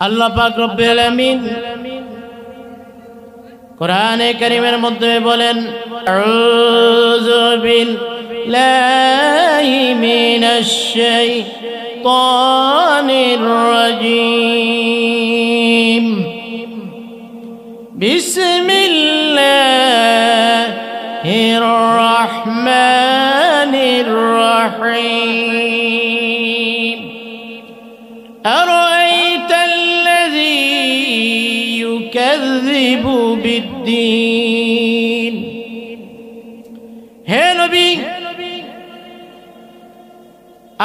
আল্লাহ পাক রব্বুল আলামিন কোরআনে কারীমের মধ্যে বলেন, আউযু বিল্লাহি মিনাশ শাইতানির রাজীম, বিসমিল্লাহির রাহমানির রাহিম। أرأيت الذي يكذب بالدين। হে নবী,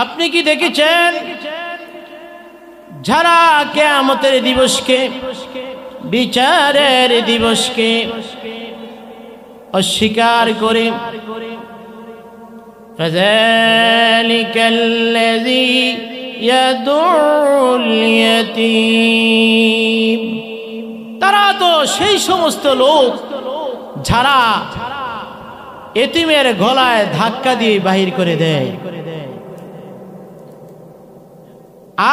আপনি কি দেখেছেন যারা কিয়ামতের দিবসকে, বিচারের দিবসকে অস্বীকার করে? فذلك الذي ইয়াদুল ইয়াতীম। তারা তো সেই সমস্ত লোক যারা এতিমের গলায় ধাক্কা দিয়ে বাহির করে দেয়।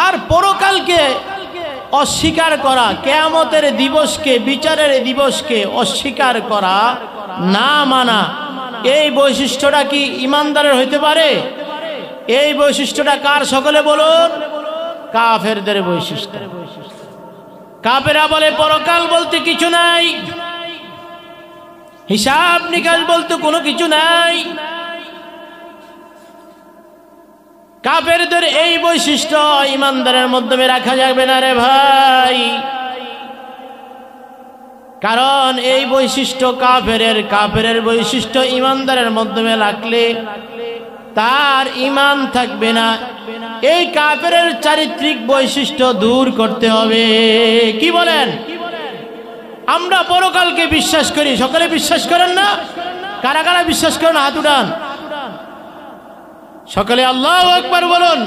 আর পরকালকে অস্বীকার করা, কিয়ামতের দিবসকে, বিচারের দিবসকে অস্বীকার করা, না মানা, এই বৈশিষ্ট্যটা কি ইমানদারের হইতে পারে? এই বৈশিষ্ট্যটা কার? সকলে বলুন। কাফেরদের বৈশিষ্ট্য। কাফেররা বলে পরকাল বলতে কিছু নাই, হিসাব নিকাশ বলতে কোনো কিছু নাই। কাফেরদের এই বৈশিষ্ট্য ইমানদারের মাধ্যমে রাখা যাবে না রে ভাই, কারণ এই বৈশিষ্ট্য কাফেরের বৈশিষ্ট্য ইমানদারের মাধ্যমে রাখলে তার ঈমান থাকবে না। এই কাফেরের চারিত্রিক বৈশিষ্ট্য দূর করতে হবে। কি বলেন? আমরা পরকালকে বিশ্বাস করি, সকলে বিশ্বাস করেন না? কারা কারা বিশ্বাস করেন হাত উঠান। সকলে আল্লাহু আকবার বলুন।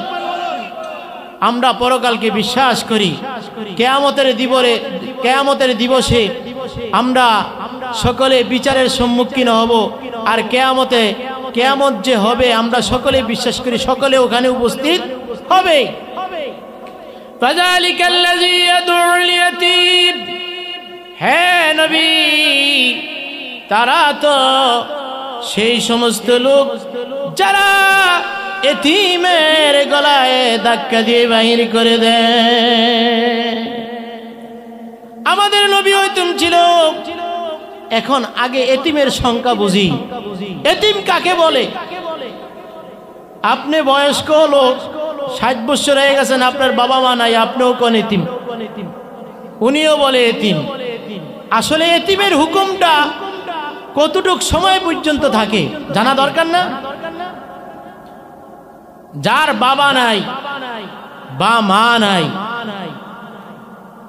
আমরা পরকালকে বিশ্বাস করি। কিয়ামতের দিবসে আমরা সকলে বিচারের সম্মুখীন হব। আর কিয়ামত যে হবে আমরা সকলে বিশ্বাস করি, সকলে ওখানে উপস্থিত হবে। ফাযালিকাল্লাযী ইয়াদউল ইয়াতীম। হে নবী, তারা তো সেই সমস্ত লোক যারা এতিমের গলায় ধাক্কা দিয়ে বাহির করে দেয়। আমাদের নবী এতিম ছিল। এখন আগে এতিমের সংখ্যা বুঝি। এতিম কাকে বলে? আপনি বয়স্ক লোক, 60 বছর হয়ে গেছেন, আপনার বাবা মা নাই, আপনিও কোন এতিম, উনিও বলে এতিম। আসলে এতিমের হুকুমটা কতটুক সময় পর্যন্ত থাকে জানা দরকার না? যার বাবা নাই বা মা নাই,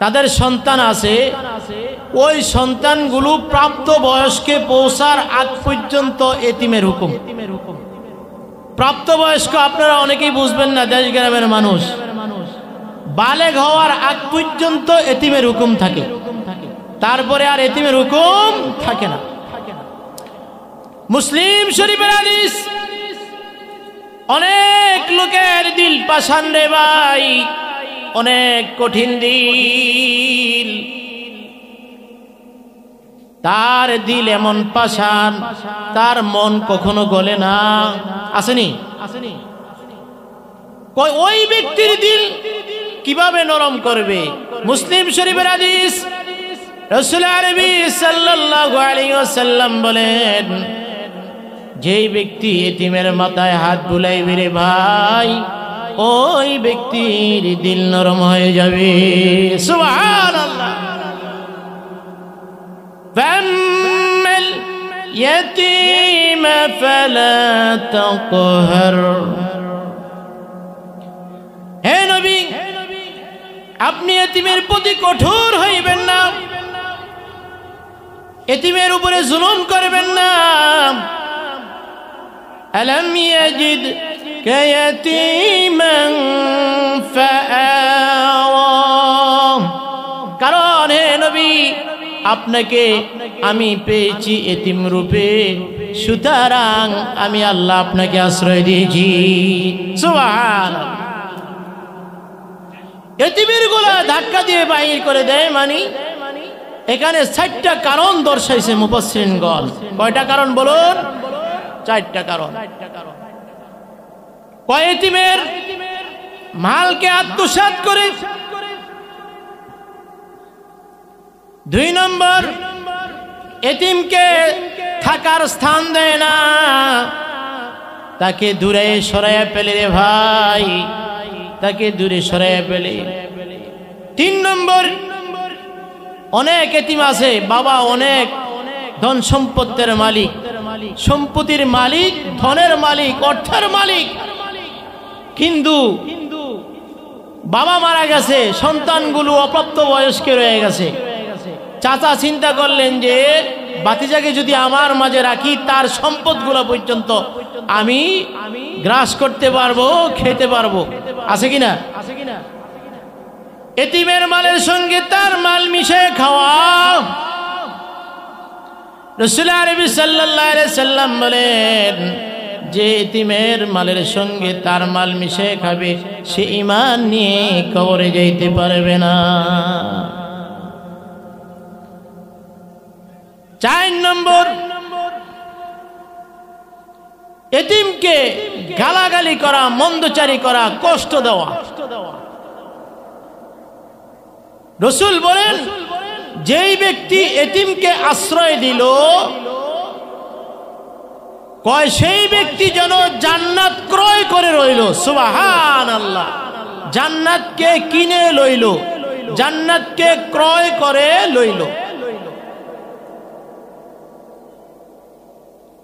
তাদের সন্তান আছে, ওই সন্তানগুলো প্রাপ্ত বয়স্কে পৌঁছার আগ পর্যন্ত এতিমের হুকুম। প্রাপ্ত বয়স্ক আপনারা অনেকেই বুঝবেন না, দেশ গ্রামের মানুষ, বালেগ হওয়ার আগ পর্যন্ত এতিমের হুকুম থাকে, তারপরে আর এতিমের হুকুম থাকে না। মুসলিম শরীফের হাদিস। অনেক লোকের দিল পাষাণ রে ভাই, অনেক কঠিন দিল। তার দিল এমন পাষাণ, তার মন কখনো গলে না। আসেনি? ওই ব্যক্তির দিল কিভাবে নরম করবে? মুসলিম শরীফের হাদিস। রাসূল আরবি সাল্লাল্লাহু আলাইহি ওয়াসাল্লাম বলেন, যেই ব্যক্তি এতিমের মাথায় হাত বুলাইবে রে ভাই, ওই ব্যক্তির দিল নরম হয়ে যাবে। সুবহানাল্লাহ। ফাম্মাল ইয়াতীম ফালা তাকহার। হে নবী, আপনি এতিমের প্রতি কঠোর হইবেন না, এতিমের উপরে জুলুম করবেন না। আলম ইয়াজিদকা ইয়াতীমান ফাআওয়া। কারণ হে নবী, আপনাকে আমি পেয়েছি এতিম রূপে, সুতরাং আমি আল্লাহ আপনাকে আশ্রয় দিয়েছি। সুবহানাল্লাহ। এতিমের গলা ধাক্কা দিয়ে বাহির করে দেয় মানে এখানে 4টা কারণ দর্শাইছে মুফাসসিরিনগণ। কয়টা কারণ বলুন? 4টা কারণ। কয় এতিমের মালকে আত্মসাৎ করে। 2 নম্বর, এতিমকে থাকার স্থান দেয় না, তাকে দূরে সরাইয়া ফেলে রে ভাই, তাকে দূরে সরাইয়া ফেলে। 3 নম্বর, অনেক এতিম আছে, বাবা অনেক ধন সম্পত্তির মালিক, সম্পত্তির মালিক, ধনের মালিক, অর্থের মালিক, কিন্তু বাবা মারা গেছে, সন্তানগুলো অপ্রাপ্ত বয়স্ক রয়ে গেছে। চাচা চিন্তা করলেন যে বাতিজাকে যদি আমার মাঝে রাখি তার সম্পদগুলো পর্যন্ত আমি গ্রাস করতে পারবো, খেতে পারবো। আছে কিনা? এতিমের মালের সঙ্গে তার মাল মিশিয়ে খাওয়া। রাসূল আরবি সাল্লাল্লাহু আলাইহি সাল্লাম বলেন, যে এতিমের মালের সঙ্গে তার মাল মিশিয়ে খাবে সে ঈমান নিয়ে কবরে যাইতে পারবে না। 4 নম্বর, এতিমকে গালাগালি করা, মন্দচারী করা, কষ্ট দেওয়া। রাসূল বলেন, যেই ব্যক্তি এতিমকে আশ্রয় দিল, কয় সেই ব্যক্তি যেন জান্নাত ক্রয় করে রইল। সুবহানাল্লাহ। জান্নাতকে কিনে লইল, জান্নাতকে ক্রয় করে লইল।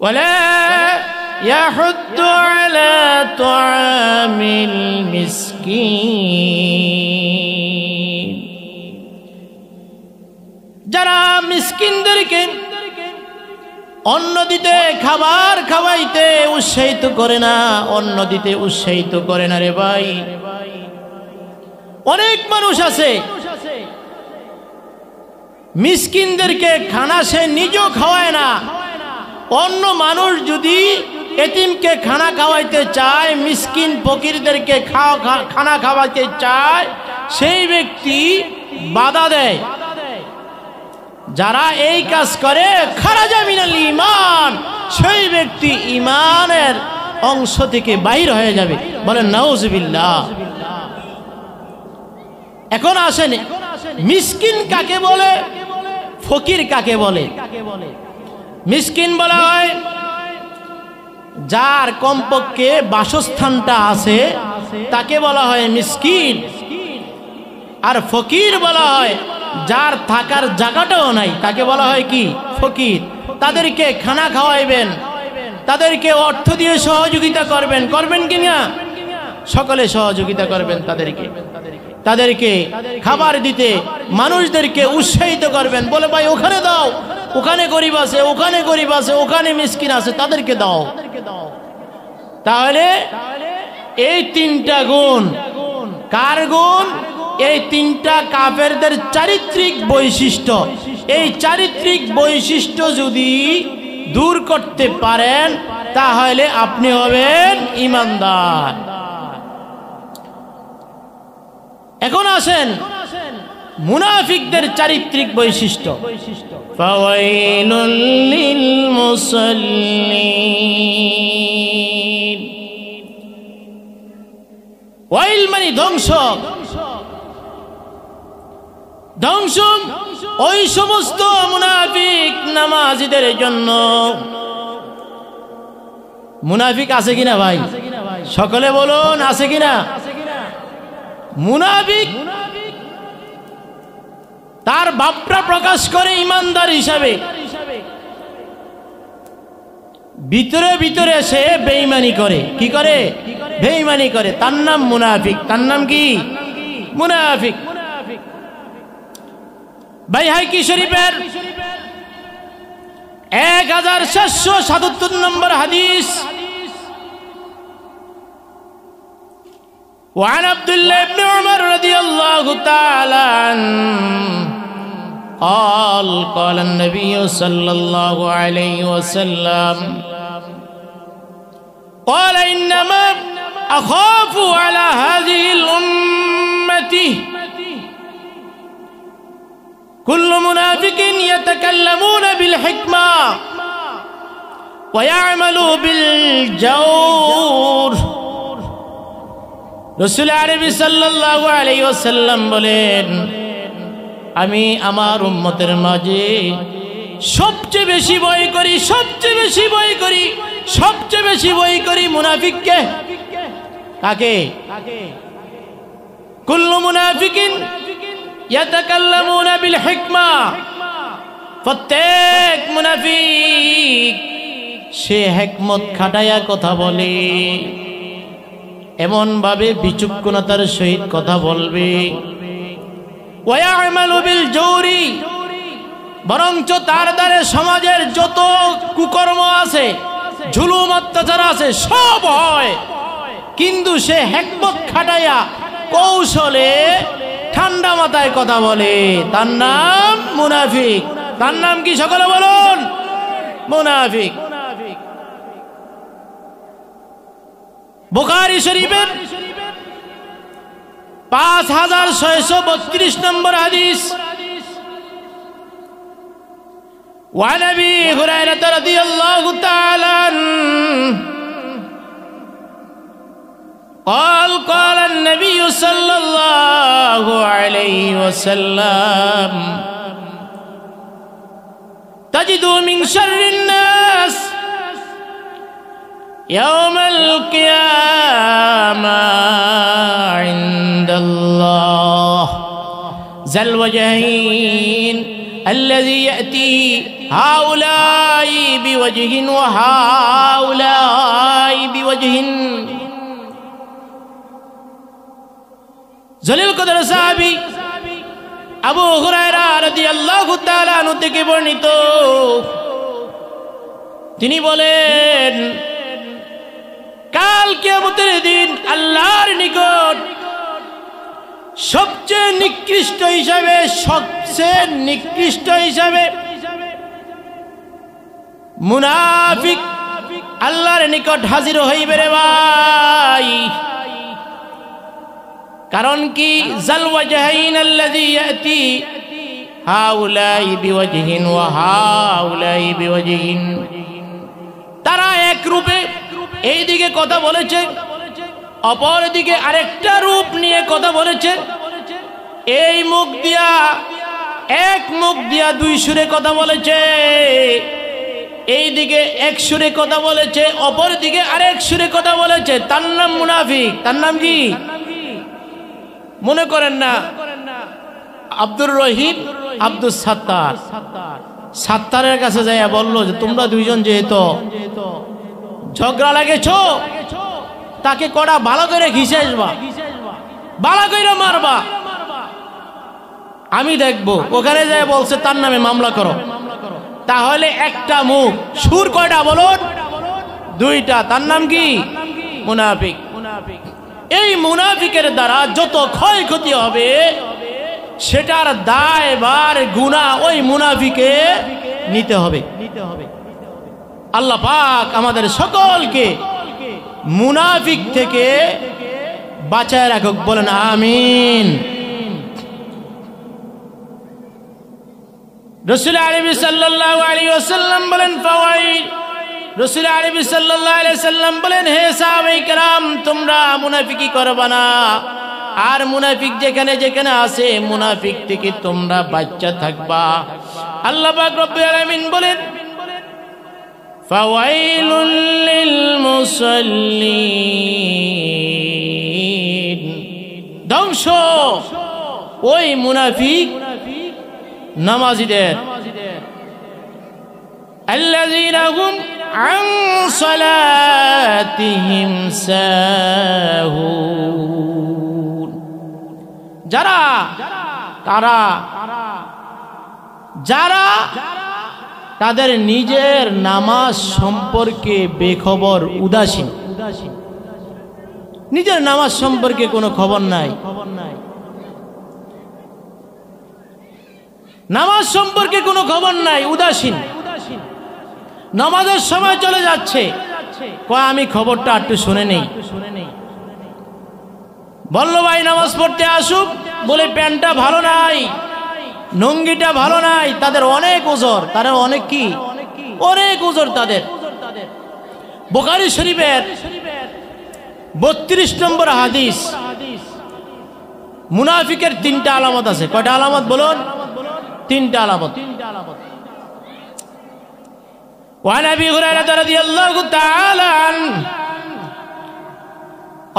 ওয়ালা ইয়াহুদ্দু আলা তুআমিল মিসকিন। যারা মিসকিনদেরকে অন্ন দিতে, খাবার খাওয়াইতে উৎসাহিত করে না, অন্ন দিতে উৎসাহিত করে না রে ভাই। অনেক মানুষ আছে মিসকিনদেরকে খানা সে নিজেও খাওয়ায় না। অন্য মানুষ যদি এতিমকে খানা খাওয়াইতে চায়, মিসকিন ফকিরদেরকে খানা খাওয়াইতে চায়, সেই ব্যক্তি বাধা দেয়। যারা এই কাজ করে খারাজা মিনাল ঈমান, সেই ব্যক্তি ঈমানের অংশ থেকে বাইর হয়ে যাবে। বলেন নাউজুবিল্লাহ। এখন আসেন, মিসকিন কাকে বলে, ফকির কাকে বলে? মিসকিন বলা হয় যার কমপক্ষে বাসস্থানটা আছে, তাকে বলা হয় মিসকিন। আর ফকির বলা হয় যার থাকার জায়গাটাও নাই, তাকে বলা হয় কি? ফকির। তাদেরকে খানা খাওয়াইবেন, তাদেরকে অর্থ দিয়ে সহযোগিতা করবেন, করবেন কিনা? সকলে সহযোগিতা করবেন তাদেরকে খাবার দিতে, মানুষদেরকে উৎসাহিত করবেন। বলে ভাই ওখানে দাও, ওখানে গরিব আছে, ওখানে গরিব আছে, ওখানে মিসকিন আছে, তাদেরকে দাও। তাহলে এই 3টা গুণ কার গুণ? এই 3টা কাফেরদের চারিত্রিক বৈশিষ্ট্য। এই চারিত্রিক বৈশিষ্ট্য যদি দূর করতে পারেন তাহলে আপনি হবেন ঈমানদার। এখন আসেন মুনাফিকদের চারিত্রিক বৈশিষ্ট্য। ফাওয়াইলুল লিল মুসাল্লিন। ওয়াইল মানে ধ্বংস। ধ্বংস ওই সমস্ত মুনাফিক নামাজীদের জন্য। মুনাফিক আছে কিনা ভাই? সকলে বলুন আছে কিনা? মুনাফিক তার ভাবটা প্রকাশ করে ইমানদার হিসাবে, ভিতরে ভিতরে সে বেঈমানি করে। কি করে? বেঈমানি করে। তার নাম মুনাফিক। তার নাম কি? মুনাফিক। বাইহাকি শরীফের 1777 নম্বর হাদিস। وعن عبد الله بن عمر رضي الله تعالى عنه قال قال النبي صلى الله عليه وسلم قال إنما أخاف على هذه الأمة কুল্লু মুনাফিকিন ইয়াতাকাল্লামুনা বিল হিকমা ওয়া ইয়া'মালু বিল জাওর। রাসূল আরবি সাল্লাল্লাহু আলাইহি ওয়াসাল্লাম বলেন, আমি আমার উম্মতের মাঝে সবচেয়ে বেশি ভয় করি মুনাফিককে। কাকে? কুল্লু মুনাফিকিন ইয়াতাকাল্লামুনা বিল হিকমা, প্রত্যেক মুনাফিক সে হিকমত খাটায়া কথা বলে, এমন ভাবে বিচক্ষণতার সহিত কথা বলবে। ওয়া ইয়া'মালু বিল জাওরি, বরঞ্চ তার দ্বারে সমাজের যত কুকর্ম আছে, জুলুম অত্যাচার আছে সব হয়, কিন্তু সে হিকমত খাটায়া কৌশলে ঠান্ডা মাথায় কথা বলে। তার নাম মুনাফিক। তার নাম কি সকলে বলুন? মুনাফিক। বুখারী শরীফের 5632 নম্বর হাদিস, وعن أبي هريرة رضي الله تعالى عنه قال قال النبي صلى الله عليه وسلم تجد من شر الناس يوم القيامة عند الله ذا الوجهين الذي يأتي هؤلاء بوجه وهؤلاء بوجه। জলিল কদর সাহাবী আবু হুরায়রা রাদিয়াল্লাহু তাআলা আনহু থেকে বর্ণিত, তিনি বলেন, কাল কিয়ামতের দিন আল্লাহর নিকট সবচেয়ে নিকৃষ্ট হিসাবে মুনাফিক আল্লাহর নিকট হাজির হইবে রে ভাই। কারণ কি? জাল ওয়াজহাইন আল্লাযী ইয়াতি হাউলাই বিওয়াজহিন ওয়া হাউলাই বিওয়াজহিন, তারা এক রূপে এই দিকে কথা বলেছে, অপর দিকে আরেকটা রূপ নিয়ে কথা বলেছে। এই মুখ দিয়া এক মুখ দিয়া দুই সুরে কথা বলেছে, এই দিকে এক সুরে কথা বলেছে, অপর দিকে আরেক সুরে কথা বলেছে। তার নাম মুনাফিক। তার নাম কি? মনে করেন না আব্দুর রহিম আব্দুল সাত্তারের কাছে যাইয়া বললো যে তোমরা দুইজন যেহেতু ঝগড়া লাগেছো, তাকে কড়া ভালো করে ঘিসে আসবা, ভালো করে মারবা, আমি দেখবো। ওখানে যায় বলছে তার নামে মামলা করো। তাহলে একটা মুখ, সুর কয়টা বলুন? দুইটা। তার নাম কি? মুনাফিক। এই মুনাফিকের দ্বারা যত ক্ষয়ক্ষতি হবে সেটার দায়ভার গুনাহ ওই মুনাফিকে নিতে হবে। আল্লাহ পাক আমাদের সকলকে মুনাফিক থেকে বাঁচায় রাখুক, বলেন আমিন। রাসূল আরবি সাল্লাল্লাহু আলাইহি ওয়াসাল্লাম বলেন ফাওয়াইদ, রাসূল আরবি সাল্লাল্লাহু আলাইহি ওয়াসাল্লাম বলেন, হে সাহাবায়ে কেরাম, তোমরা মুনাফিকি করবে না, আর মুনাফিক যেখানে যেখানে আছে মুনাফিক থেকে তোমরা বাঁচা থাকবা। আল্লাহ পাক রব্বুল আলামিন বলেন, ফাওয়াইলুল লিল মুসাল্লিন, ধ্বংস ওই মুনাফিক নামাজীদের, আল্লাযীনা হুম আন সালাতিহিম সাহুন, যারা তাদের নিজের নামাজ সম্পর্কে বেখবর, উদাসীন, নিজের নামাজ সম্পর্কে কোনো খবর নাই, নামাজ সম্পর্কে কোনো খবর নাই, উদাসীন। নামাজের সময় চলে যাচ্ছে, কয় আমি খবরটা একটু শুনে নেই। বললো ভাই নামাজ পড়তে আসুক, বলে প্যান্টটা ভালো নাই, লুঙ্গিটা ভালো নাই, তাদের অনেক ওজর, তারা অনেক কি অনেক ওজর তাদের। বুখারী শরীফের 32 নম্বর হাদিস, মুনাফিকের 3টা আলামত আছে। কয়টা আলামত বলুন? 3টা আলামত। وعن أبي هريرة رضي الله تعالى عنه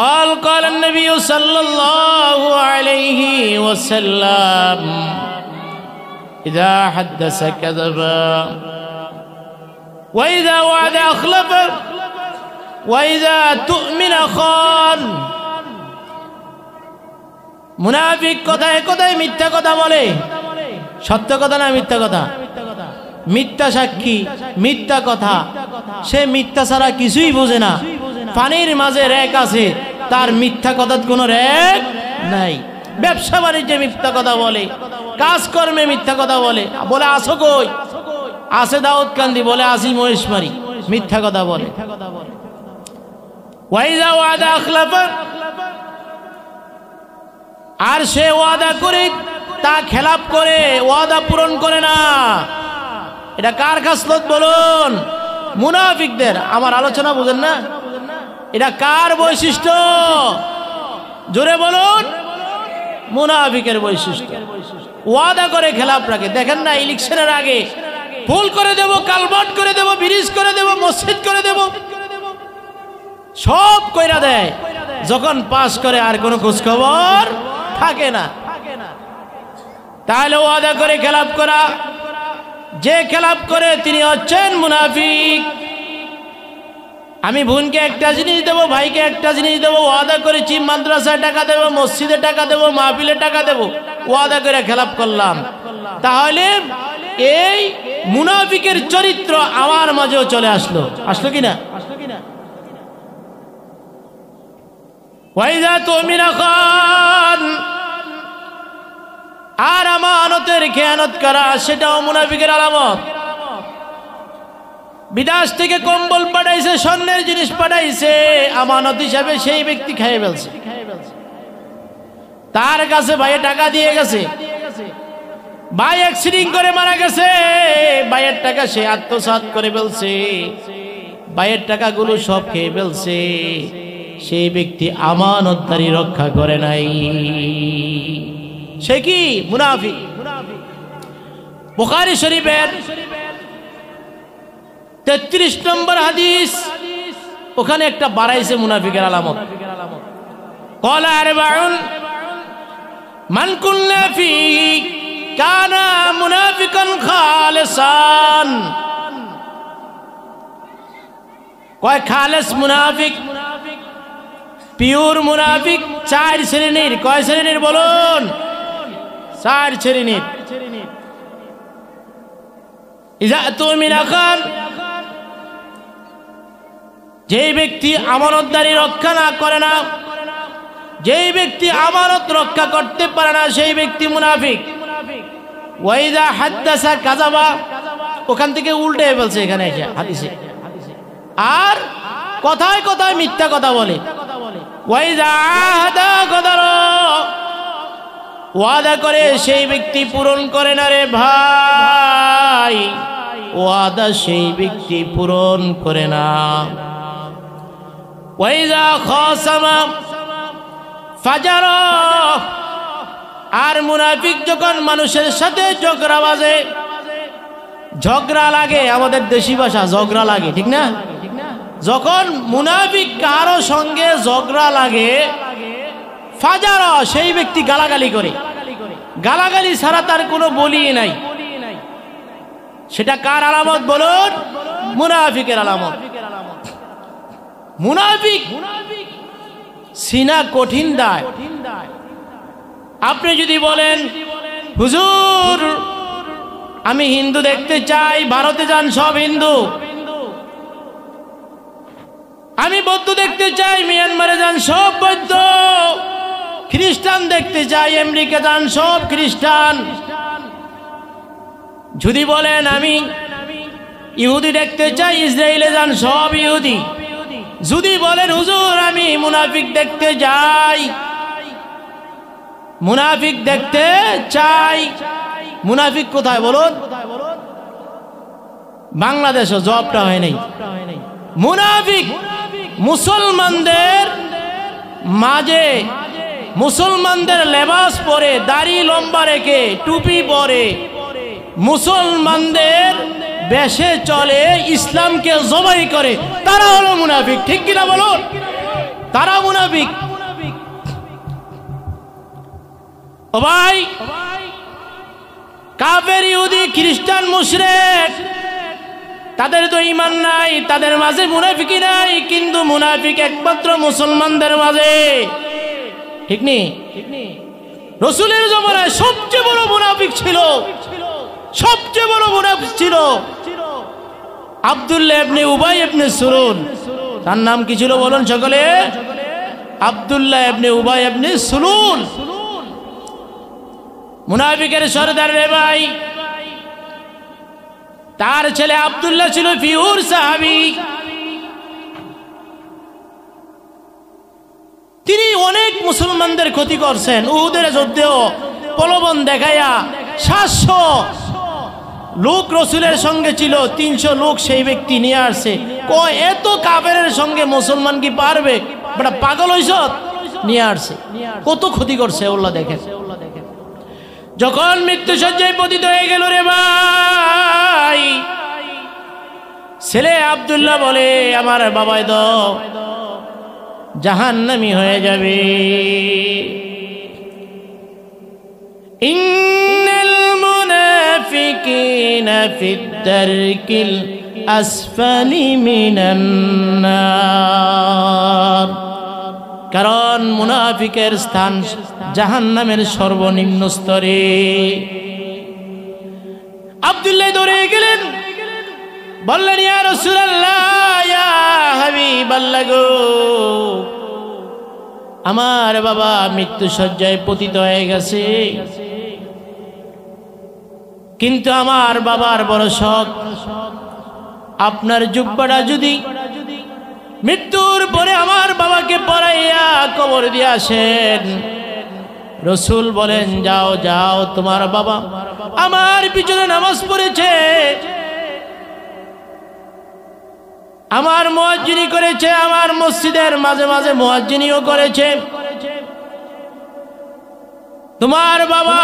قال قال النبي صلى الله عليه وسلم إذا حدث كذب وإذا وعد أخلف وإذا تؤمن خان। মুনাফিক কথায় কথায় মিথ্যা কথা বলে, সত্য কথা না মিথ্যা কথা? মিথ্যা সাক্ষী, মিথ্যা কথা, সে মিথ্যা ছাড়া কিছুই বোঝে না। পানির মাঝে রেক আছে, তার মিথ্যা কথার কোনো রেক নাই। ব্যবসা বাণিজ্যে মিথ্যা কথা বলে, কাজকর্মে মিথ্যা কথা বলে, বলে আসো কই, আসে দাউদ কান্দি, বলে আসি মহেশমারি, মিথ্যা কথা বলে। ওয়াইজা ওয়াদা আখলাফা, আর সে ওয়াদা করে তা খেলাপ করে, ওয়াদা পূরণ করে না। এটা কার খাসলত বলুন? মুনাফিকদের। আমার আলোচনা বুঝেন না? এটা কার বৈশিষ্ট্য? জোরে বলুন। মুনাফিকের বৈশিষ্ট্য। ওয়াদা করে খেলাপ রাখে। দেখেন না, ইলেকশনের আগে পুল করে দেব, কালভার্ট করে দেব, ব্রিজ করে দেব, মসজিদ করে দেব, সব কইরা দেয়। যখন পাস করে আর কোনো খোঁজ খবর থাকে না। তাহলে ওয়াদা করে খেলাপ করা, যে খেলাপ করে তিনি হচ্ছেন মুনাফিক। আমি বোনকে একটা জিনিস দেবো, ভাইকে একটা জিনিস দেবো, ওয়াদা করেছি মাদ্রাসায় টাকা দেবো, মসজিদে টাকা দেবো, মাহফিলে টাকা দেবো, ওয়াদা করে খেলাপ করলাম। তাহলে এই মুনাফিকের চরিত্র আমার মাঝেও চলে আসলো, আসলো কিনা? ওয়াইজা তুমিনা খান, আর আমানতের খেয়ানত করা, সেটাও মুনাফিকের আলামত। বিদেশ থেকে কম্বল পাঠাইছে, স্বর্ণের জিনিস পাঠাইছে, আমানত হিসাবে সেই ব্যক্তি খেয়ে ফেলছে। তার কাছে ভাইয়ে টাকা দিয়ে গেছে, ভাই অ্যাক্সিডেন্ট করে মারা গেছে, ভাইয়ের টাকা সে আত্মসাৎ করে ফেলছে, ভাইয়ের টাকাগুলো সব খেয়ে ফেলছে। সেই ব্যক্তি আমানতদারি রক্ষা করে নাই, সে কি মুনাফিক। বুখারী শরীফের 33 নম্বর হাদিস, ওখানে একটা বাড়াইছে মুনাফিকের আলামত। ক্বালা আরবাউন মান কুল্লা ফীহি কানা মুনাফিকান খালিসান। কয় খালেস মুনাফিক, পিওর মুনাফিক 4 শ্রেণীর। কয় শ্রেণীর বলুন? 4 শ্রেণীর। ইযা তুমিনা খান, যেই ব্যক্তি আমানতদারি রক্ষা না করে না, যেই ব্যক্তি আমানত রক্ষা করতে পারে না, সেই ব্যক্তি মুনাফিক। ওয়াইদা হাদ্দাসা কাযাবা, ওখান থেকে উল্টে ফেলছে এখানে এসে হাদিসে, আর কথায় কথায় মিথ্যা কথা বলে। ওয়াইদা আহাদা গাদারা, ওয়াদা করে সেই ব্যক্তি পূরণ করে না রে ভাই, ওয়াদা সেই ব্যক্তি পূরণ করে না। ওয়াইদা খাসামা ফাজারা, আর মুনাফিক যখন মানুষের সাথে ঝগড়া বাজে, ঝগড়া লাগে, আমাদের দেশি ভাষা ঝগড়া লাগে, ঠিক না? যখন মুনাফিক কারো সঙ্গে ঝগড়া লাগে, ফাজারা, সেই ব্যক্তি গালাগালি করে। গালাগালি ছাড়া তার কোনো বলি নাই। সেটা কার আলামত বলুন? মুনাফিকের আলামত। মুনাফিক সিনা কঠিন দায়। আপনি যদি বলেন হুজুর আমি হিন্দু দেখতে চাই, ভারতে যান সব হিন্দু। আমি বৌদ্ধ দেখতে চাই, মিয়ানমারে যান সব বৌদ্ধ। খ্রিস্টান দেখতে চাই, আমেরিকা যান সব খ্রিস্টান। যদি বলেন আমি ইহুদি দেখতে চাই, ইসরায়েলে যান সব ইহুদি। যদি বলেন হুজুর আমি মুনাফিক দেখতে যাই, মুনাফিক দেখতে চাই। মুনাফিক কোথায় বলুন? বাংলাদেশে জবটা হয় নাই। মুনাফিক মুসলমানদের মাঝে, মুসলমানদের লেবাস পরে, দাড়ি লম্বা রেখে, টুপি পরে, মুসলমানদের বেশে চলে, ইসলামকে জবাই করে, তারা হলো মুনাফিক। ঠিক কিনা বলুন? তারা মুনাফিক। ও ভাই, কাফের, ইহুদি, খ্রিস্টান, মুশরিক, তাদের তো ঈমান নাই, তাদের মাঝে মুনাফিকি নাই, কিন্তু মুনাফিক একমাত্র মুসলমানদের মাঝে। ঠিক নি? রাসূলের জামানায় সবচেয়ে বড় মুনাফিক ছিল, সবচেয়ে বড় মুনাফিক ছিল আব্দুল্লাহ ইবনে উবাই ইবনে সুলুল। তার নাম কি ছিল বলুন সকলে? আব্দুল্লাহ ইবনে উবাই ইবনে সুলুল, মুনাফিকের সরদার রে ভাই। তার ছেলে আব্দুল্লাহ ছিল ফিউর সাহাবী। তিনি অনেক মুসলমানদের ক্ষতি করছেন। উহুদের যুদ্ধেও প্রলোভন দেখাইয়া 700 লোক রাসূলের সঙ্গে ছিল, 300 লোক সেই ব্যক্তি নিয়ে আসছে। এত কাফেরের সঙ্গে মুসলমান কি পারবে? বড় পাগল হইছ? নিয়ে আসছে, কত ক্ষতি করছে আল্লাহ দেখেন। যখন মৃত্যু শয্যায় পতিত হয়ে গেল রে ভাই, ছেলে আব্দুল্লাহ বলে, আমার বাবাই তো জাহান্নামী হয়ে যাবে। ইন্নাল মুনাফিকিনা ফিদ দারকিল আসফালি মিনান নার। কারণ মুনাফিকের স্থান জাহান্নামের সর্বনিম্ন স্তরে। আব্দুল্লাহ দৌড়ে গেলেন, বললেন, ইয়া রাসূলুল্লাহ, ইয়া হাবিবাল্লাহ গো, আমার বাবা মৃত্যু শয্যায় পতিত হয়ে গেছে, কিন্তু আমার বাবার বড় শখ, আপনার জুব্বাটা যদি মৃত্যুর পরে আমার বাবাকে পরাইয়া কবর দিয়ে আসেন। রাসূল বলেন, যাও যাও, তোমার বাবা আমার পিছনে নামাজ পড়েছে, আমার মুয়াজ্জিনি করেছে, আমার মসজিদের মাঝে মাঝে মুয়াজ্জিনিও করেছে। তোমার বাবা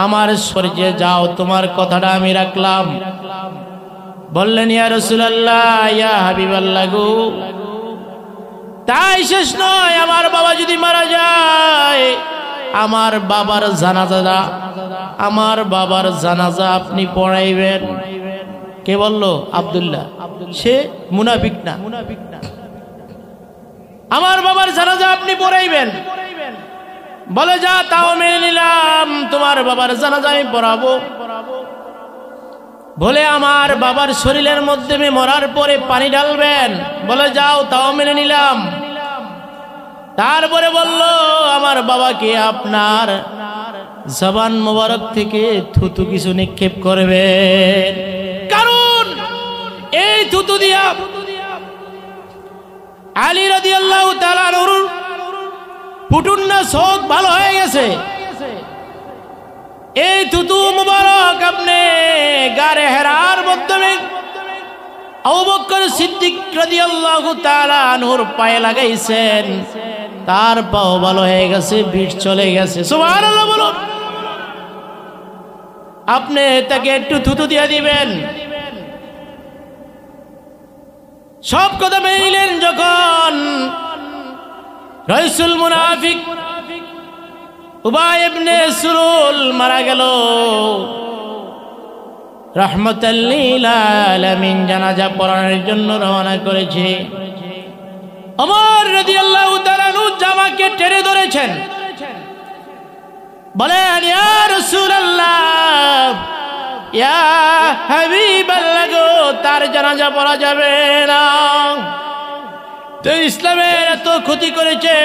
আমার শরীরে, যাও, তোমার কথাটা আমি রাখলাম। বললেন, ইয়া রাসূলুল্লাহ, ইয়া হাবিবাল্লাহ গো, তাই শেষ নয়, আমার বাবা যদি মারা যায়, আমার বাবার জানাজা, আমার বাবার জানাজা আপনি পড়াইবেন। কে বললো? আব্দুল্লাহ। সে মুনাফিক না। আমার বাবার জানাজা আপনি পড়াইবেন। বলে, যা, তাও মেনে নিলাম, তোমার বাবার জানাজা আমি পড়াবো। বলে, আমার বাবার শরীরের মধ্যে মরার পরে পানি ঢালবেন। বলে, যাও, তাও মেনে নিলাম। তারপরে বলল, আমার বাবাকে আপনার জবান মোবারক থেকে থুতু কিছু নিক্ষেপ করবেন, কারণ এই থুতু দিয়া আলী রাদিয়াল্লাহু তাআলা আনহুর ফুটুন্না চোখ ভালো হয়ে গেছে। এই থুতু মুবারক আপনি গারে হেরার মাধ্যমে আবু বকর সিদ্দিক রাদিয়াল্লাহু তাআলা আনহুর পায়ে লাগাইছেন, তার পাও ভালো হয়ে গেছে, বিষ চলে গেছে। সুবহানাল্লাহ বলুন। আপনি তাকে একটু থুতু দিয়ে দিবেন। সব কথা মেনে নিলেন। যখন রাইসুল মুনাফিক উবাই ইবনে সুলুল মারা গেল, রাহমাতাল লিল আলামিন জানাজা পড়ানোর জন্য রওনা করেছে। ওমর রাদিয়াল্লাহু তাআলা আনহু জামাকে টেনে ধরেছেন, বলেন, ইয়া রাসূলুল্লাহ, ইয়া হাবিবাল্লাহ গো, তার জানাজা পড়া যাবে না, তো ইসলামের এত ক্ষতি করেছে,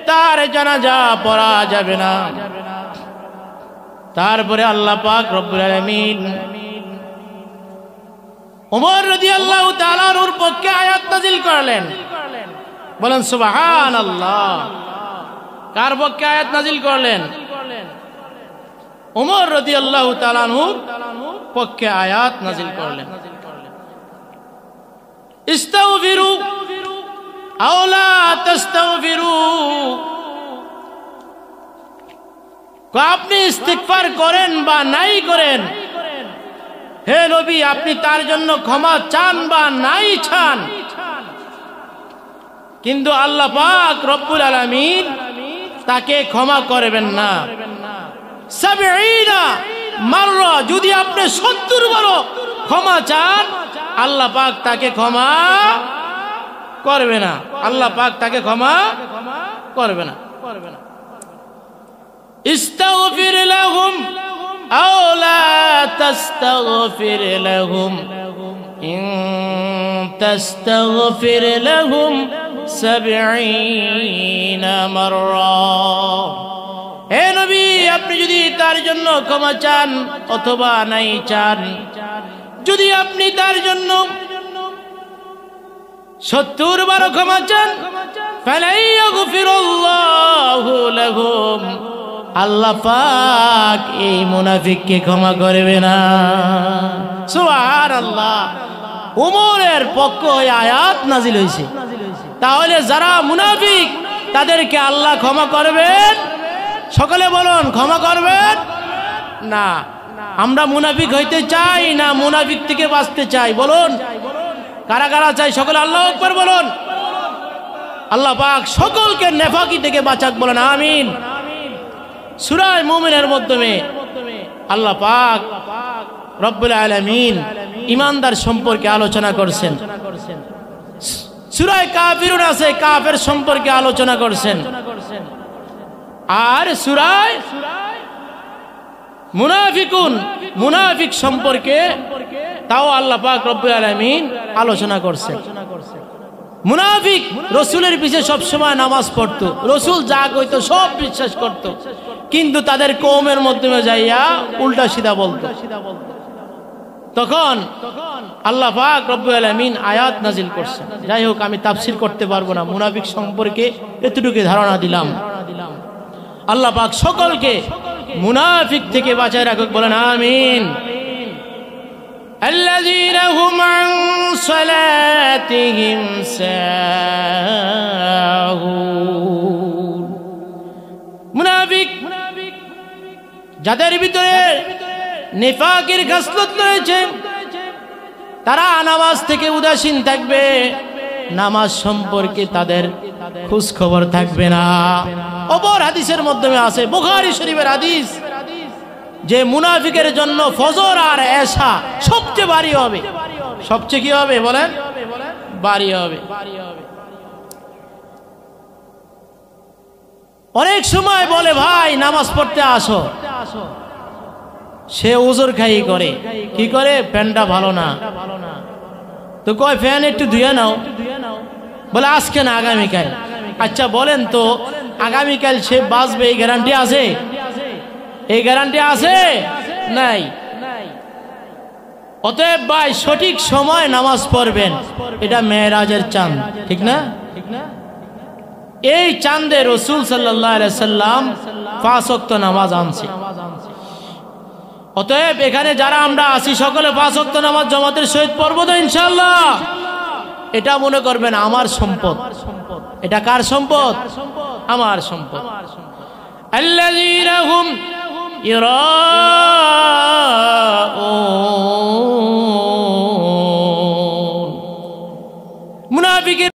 তার জানাজা পড়া যাবে না। তারপরে আল্লাহ পাক রব্বুল আলামিন ওমর রাদিয়াল্লাহু তাআলা এর পক্ষে আয়াত নাযিল করলেন। বলেন সুবহানাল্লাহ। কার পক্ষে আয়াত নাজিল করলেন? ওমর রাদিয়াল্লাহু তাআলা আনহুর পক্ষে আয়াত নাজিল করলেন। ইস্তাগফিরু আও লা তাস্তাগফিরু, আপনি ইস্তিগফার করেন বা নাই করেন, হে নবী আপনি তার জন্য ক্ষমা চান বা নাই চান, কিন্তু আল্লাহ পাক রব্বুল আলামিন তাকে ক্ষমা করবেন না। 70 মাররা, যদি আপনি 70 বার ক্ষমা চান আল্লাহ পাক তাকে ক্ষমা করবে না, আল্লাহ পাক তাকে ক্ষমা করবে না। ইস্তাগফির লাহুম আও লা তাস্তাগফির লাহুম ইন তাস্তাগফির লাহুম 70 মাররা, হে নবী আপনি যদি তার জন্য ক্ষমা চান অথবা নাই চান, যদি আপনি তার জন্য 70 বার ক্ষমা চান, ফালাইয়াগফিরুল্লাহু লাহুম, আল্লাহ পাক এই মুনাফিককে ক্ষমা করবে না। সুবহানাল্লাহ, উমরের পক্ষে ওই আয়াত নাজিল হয়েছে। তাহলে যারা মুনাফিক তাদেরকে আল্লাহ ক্ষমা করবেন? সকলে বলুন, ক্ষমা করবেন না। আমরা মুনাফিক হইতে চাই না মুনাফিক থেকে বাঁচতে চাই? বলুন কারা কারা চাই? সকলে আল্লাহু আকবার বলুন। আল্লাহ পাক সকলকে নেফাকি থেকে বাঁচাক, বলেন আমিন। সূরা মুমিনের মাধ্যমে আল্লাহ পাক রব্বুল আলামিন ঈমানদার সম্পর্কে আলোচনা করছেন। সূরা কাফিরুন আছে, কাফের সম্পর্কে আলোচনা করছেন। আর সূরা মুনাফিকুন, মুনাফিক সম্পর্কে তাও আল্লাহ পাক রব্বুল আলামিন আলোচনা করছেন। মুনাফিক রসুলের পিছে সব সময় নামাজ পড়তো, রসুল যা কইতো সব বিশ্বাস করত, কিন্তু তাদের কওমের মাধ্যমে যাইয়া উল্টা সিধা বলতো। তখন আল্লাহ পাক রব্বুল আলামিন আয়াত নাজিল করছেন। যাই হোক, আমি তাফসীর করতে পারবো না, মুনাফিক সম্পর্কে এতটুকু ধারণা দিলাম। আল্লাহ পাক সকলকে মুনাফিক থেকে বাঁচায় রাখুক, বলেন আমিন। الذين هم عن صلاتهم ساهون, মুনাফিক যাদের ভিতরে নিফাকের খাসলত রয়েছে, তারা নামাজ থেকে উদাসীন থাকবে, নামাজ সম্পর্কে তাদের খোঁজ খবর থাকবে না। অপর হাদিসের মাধ্যমে আছে, বুখারী শরীফের হাদিস, যে মুনাফিকের জন্য ফজর আর এশা সবচেয়ে ভারী হবে। সবচেয়ে কি হবে বলেন? ভারী হবে। অনেক সময় বলে ভাই নামাজ পড়তে আসো, সে ওজর খাই করে, কি করে? ফ্যানটা ভালো না, তো কয় ফ্যান একটু ধুয়ে নাও, বলে আজকে না আগামীকাল। আচ্ছা বলেন তো, আগামীকাল সে বাঁচবে এই গ্যারান্টি আছে? এই গ্যারান্টি আছে? নাই। অতএব ভাই সঠিক সময় নামাজ পড়বেন, এটা মেরাজের চাঁদ, ঠিক না? এই চাঁদে রাসূল সাল্লাল্লাহু আলাইহি সাল্লাম 5 ওয়াক্ত নামাজ আনছে। অতএব এখানে যারা আমরা আছি সকলে 5 ওয়াক্ত নামাজ জামাতের সহিত পড়ব তো ইনশাআল্লাহ। এটা মনে করবেন আমার সম্পদ। এটা কার সম্পদ? আমার সম্পদ। আল্লাযীনা হুম ইরা